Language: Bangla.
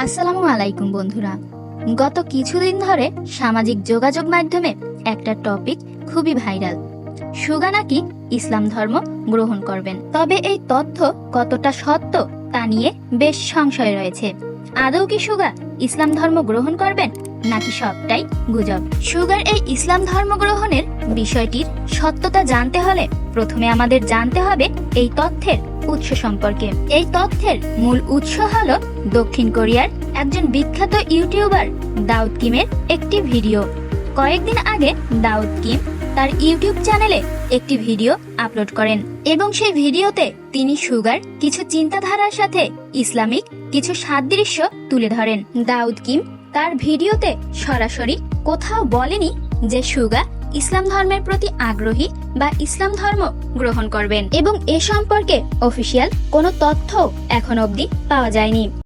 আসসালামু আলাইকুম বন্ধুরা। গত কিছুদিন ধরে সামাজিক যোগাযোগ মাধ্যমে একটা টপিক খুবই ভাইরাল। সুগা নাকি ইসলাম ধর্ম গ্রহণ করবেন। তবে এই তথ্য কতটা সত্য তা নিয়ে বেশ সংশয় রয়েছে। আদৌ কি সুগা ইসলাম ধর্ম গ্রহণ করবেন নাকি সবটাই গুজব? সুগার এই ইসলাম ধর্ম গ্রহণের বিষয়টির সত্যতা জানতে হলে প্রথমে আমাদের জানতে হবে এই তথ্যের উৎস সম্পর্কে। এই তথ্যের মূল উৎস হলো দক্ষিণ কোরিয়ার একজন বিখ্যাত ইউটিউবার দাউদ কিমের একটি ভিডিও। কয়েকদিন আগে দাউদ কিম তার ইউটিউব চ্যানেলে একটি ভিডিও আপলোড করেন এবং সেই ভিডিওতে তিনি সুগার কিছু চিন্তাধারার সাথে ইসলামিক কিছু সাদৃশ্য তুলে ধরেন। দাউদ কিম তার ভিডিওতে সরাসরি কোথাও বলেনি যে সুগা ইসলাম ধর্মের প্রতি আগ্রহী বা ইসলাম ধর্ম গ্রহণ করবেন, এবং এ সম্পর্কে অফিসিয়াল কোনো তথ্য এখন অবধি পাওয়া যায়নি।